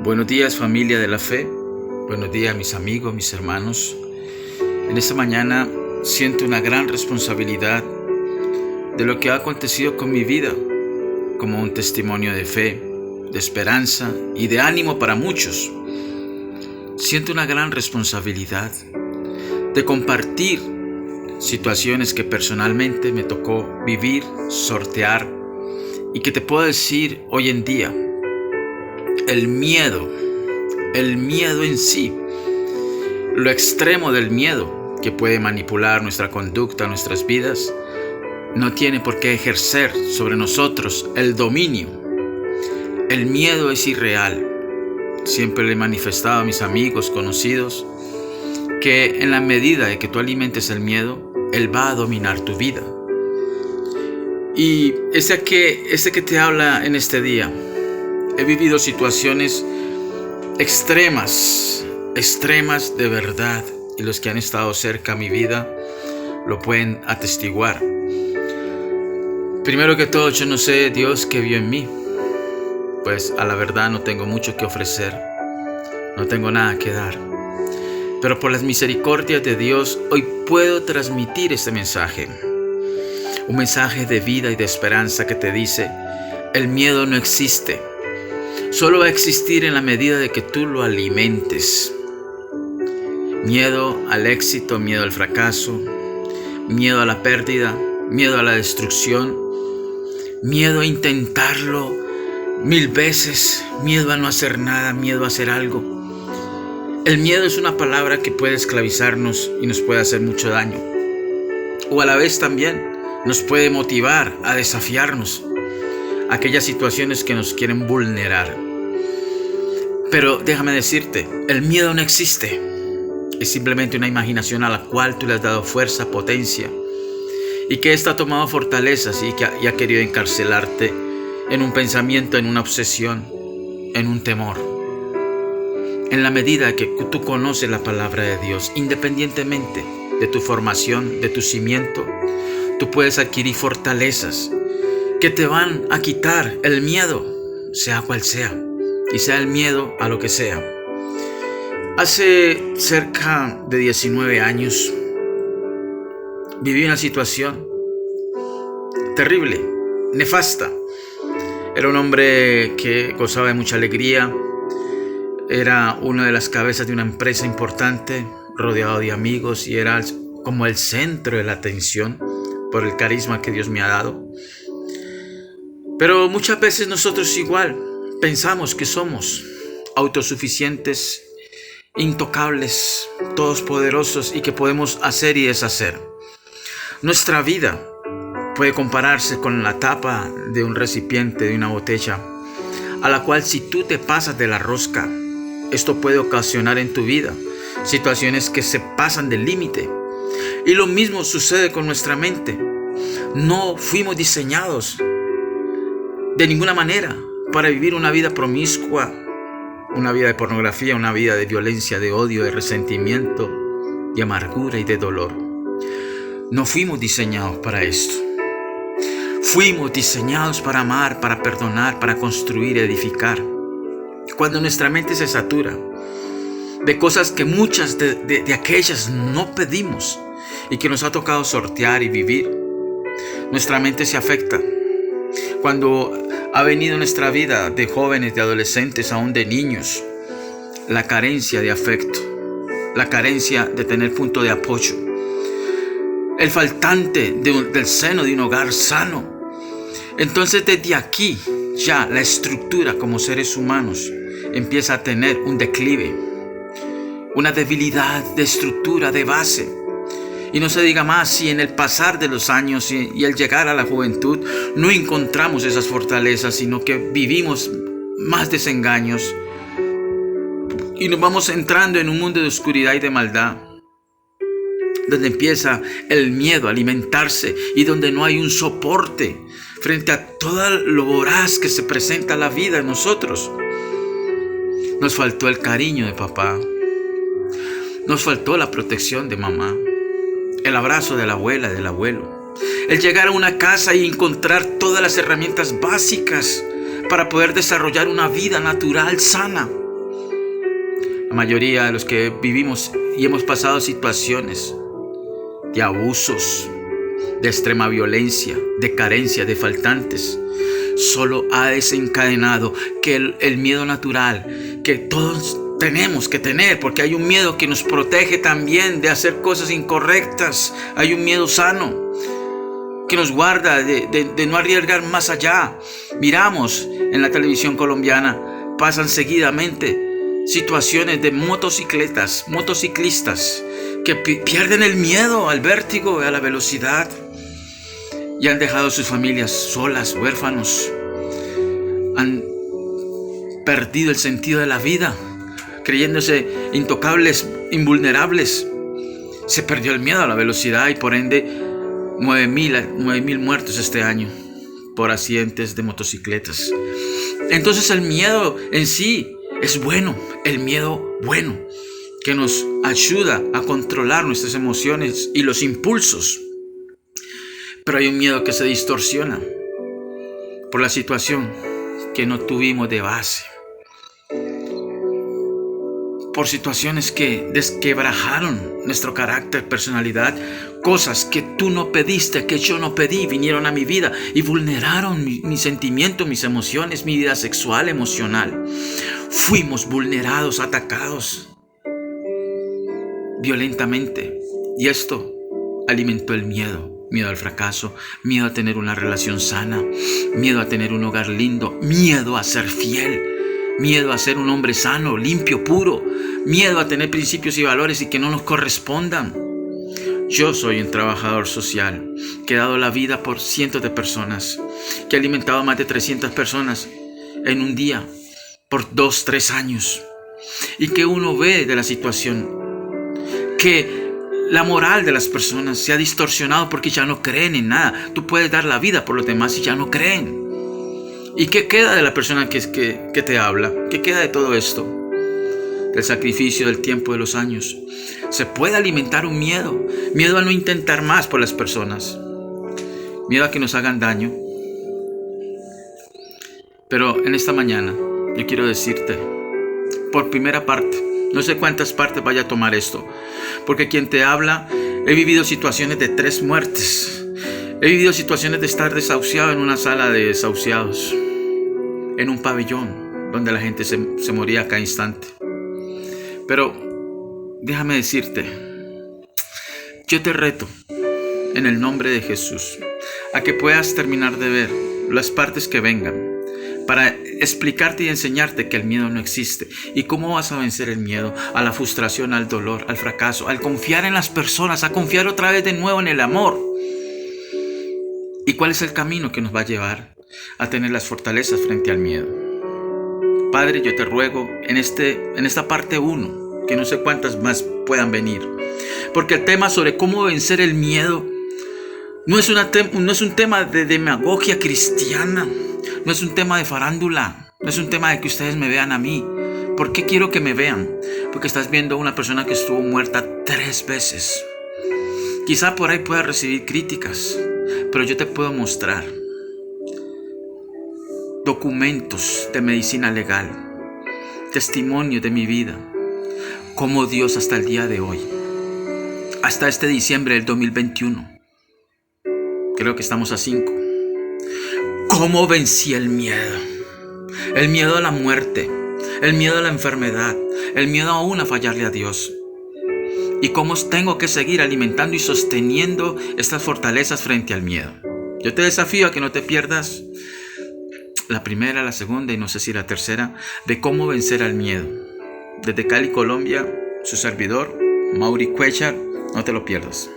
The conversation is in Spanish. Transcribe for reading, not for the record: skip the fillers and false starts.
Buenos días, familia de la fe. Buenos días, mis amigos, mis hermanos. En esta mañana siento una gran responsabilidad de lo que ha acontecido con mi vida, como un testimonio de fe, de esperanza y de ánimo para muchos. Siento una gran responsabilidad de compartir situaciones que personalmente me tocó vivir, sortear, y que te puedo decir hoy en día, el miedo en sí, lo extremo del miedo que puede manipular nuestra conducta, nuestras vidas, no tiene por qué ejercer sobre nosotros el dominio. El miedo es irreal. Siempre le he manifestado a mis amigos, conocidos, que en la medida de que tú alimentes el miedo, él va a dominar tu vida. Y ese que te habla en este día, he vivido situaciones extremas de verdad, y los que han estado cerca a mi vida lo pueden atestiguar. Primero que todo, yo no sé Dios qué vio en mí, pues a la verdad no tengo mucho que ofrecer, no tengo nada que dar. Pero por las misericordias de Dios, hoy puedo transmitir este mensaje. Un mensaje de vida y de esperanza que te dice, el miedo no existe. Solo va a existir en la medida de que tú lo alimentes. Miedo al éxito, miedo al fracaso, miedo a la pérdida, miedo a la destrucción, miedo a intentarlo 1000 veces, miedo a no hacer nada, miedo a hacer algo. El miedo es una palabra que puede esclavizarnos y nos puede hacer mucho daño. O a la vez también nos puede motivar a desafiarnos a aquellas situaciones que nos quieren vulnerar. Pero déjame decirte, el miedo no existe. Es simplemente una imaginación a la cual tú le has dado fuerza, potencia, y que ésta ha tomado fortalezas y ha querido encarcelarte en un pensamiento, en una obsesión, en un temor. En la medida que tú conoces la palabra de Dios, independientemente de tu formación, de tu cimiento, tú puedes adquirir fortalezas que te van a quitar el miedo, sea cual sea, y sea el miedo a lo que sea. Hace cerca de 19 años viví una situación terrible, nefasta. Era un hombre que gozaba de mucha alegría, era una de las cabezas de una empresa importante, rodeado de amigos, y era como el centro de la atención por el carisma que Dios me ha dado. Pero muchas veces nosotros igual pensamos que somos autosuficientes, intocables, todopoderosos y que podemos hacer y deshacer. Nuestra vida puede compararse con la tapa de un recipiente, de una botella, a la cual si tú te pasas de la rosca, esto puede ocasionar en tu vida situaciones que se pasan del límite. Y lo mismo sucede con nuestra mente. No fuimos diseñados de ninguna manera para vivir una vida promiscua, una vida de pornografía, una vida de violencia, de odio, de resentimiento, de amargura y de dolor. No fuimos diseñados para esto. Fuimos diseñados para amar, para perdonar, para construir, edificar. Cuando nuestra mente se satura de cosas que muchas de aquellas no pedimos y que nos ha tocado sortear y vivir, nuestra mente se afecta. Cuando ha venido nuestra vida de jóvenes, de adolescentes, aún de niños, la carencia de afecto, la carencia de tener punto de apoyo, el faltante del seno de un hogar sano. Entonces desde aquí ya la estructura como seres humanos empieza a tener un declive, una debilidad de estructura, de base. Y no se diga más si en el pasar de los años y al llegar a la juventud no encontramos esas fortalezas, sino que vivimos más desengaños y nos vamos entrando en un mundo de oscuridad y de maldad, donde empieza el miedo a alimentarse y donde no hay un soporte frente a todo lo voraz que se presenta la vida en nosotros. Nos faltó el cariño de papá, nos faltó la protección de mamá, el abrazo de la abuela, del abuelo, el llegar a una casa y encontrar todas las herramientas básicas para poder desarrollar una vida natural, sana. La mayoría de los que vivimos y hemos pasado situaciones de abusos, de extrema violencia, de carencia, de faltantes, solo ha desencadenado que el miedo natural que todos tenemos que tener, porque hay un miedo que nos protege también de hacer cosas incorrectas. Hay un miedo sano que nos guarda de no arriesgar más allá. Miramos en la televisión colombiana, pasan seguidamente situaciones de motociclistas que pierden el miedo al vértigo, a la velocidad, y han dejado sus familias solas, huérfanos. Han perdido el sentido de la vida, creyéndose intocables, invulnerables. Se perdió el miedo a la velocidad y por ende 9,000 muertos este año por accidentes de motocicletas. Entonces el miedo en sí es bueno, el miedo bueno, que nos ayuda a controlar nuestras emociones y los impulsos. Pero hay un miedo que se distorsiona por la situación que no tuvimos de base, por situaciones que desquebrajaron nuestro carácter, personalidad, cosas que tú no pediste, que yo no pedí, vinieron a mi vida y vulneraron mi sentimiento, mis emociones, mi vida sexual, emocional. Fuimos vulnerados, atacados violentamente, y esto alimentó el miedo. Miedo al fracaso, miedo a tener una relación sana, miedo a tener un hogar lindo, miedo a ser fiel, miedo a ser un hombre sano, limpio, puro, miedo a tener principios y valores y que no nos correspondan. Yo soy un trabajador social que he dado la vida por cientos de personas, que he alimentado a más de 300 personas en un día por 2-3 años, y que uno ve de la situación que la moral de las personas se ha distorsionado porque ya no creen en nada. Tú puedes dar la vida por los demás y ya no creen. ¿Y qué queda de la persona que te habla? ¿Qué queda de todo esto? Del sacrificio, del tiempo, de los años. Se puede alimentar un miedo. Miedo a no intentar más por las personas. Miedo a que nos hagan daño. Pero en esta mañana yo quiero decirte, por primera parte, no sé cuántas partes vaya a tomar esto, porque quien te habla, he vivido situaciones de 3 muertes. He vivido situaciones de estar desahuciado en una sala de desahuciados, en un pabellón donde la gente se moría a cada instante. Pero déjame decirte, yo te reto en el nombre de Jesús a que puedas terminar de ver las partes que vengan, para explicarte y enseñarte que el miedo no existe. ¿Y cómo vas a vencer el miedo? A la frustración, al dolor, al fracaso, al confiar en las personas, a confiar otra vez de nuevo en el amor. ¿Y cuál es el camino que nos va a llevar a tener las fortalezas frente al miedo? Padre, yo te ruego en esta parte 1, que no sé cuántas más puedan venir, porque el tema sobre cómo vencer el miedo no es un tema de demagogia cristiana. No es un tema de farándula, no es un tema de que ustedes me vean a mí. ¿Por qué quiero que me vean? Porque estás viendo a una persona que estuvo muerta 3 veces. Quizá por ahí pueda recibir críticas, pero yo te puedo mostrar documentos de medicina legal, testimonios de mi vida, cómo Dios hasta el día de hoy, hasta este diciembre del 2021, creo que estamos a 5, cómo vencí el miedo a la muerte, el miedo a la enfermedad, el miedo aún a fallarle a Dios, y cómo tengo que seguir alimentando y sosteniendo estas fortalezas frente al miedo. Yo te desafío a que no te pierdas la primera, la segunda y no sé si la tercera de cómo vencer al miedo. Desde Cali, Colombia, su servidor, Mauri Cuellar, no te lo pierdas.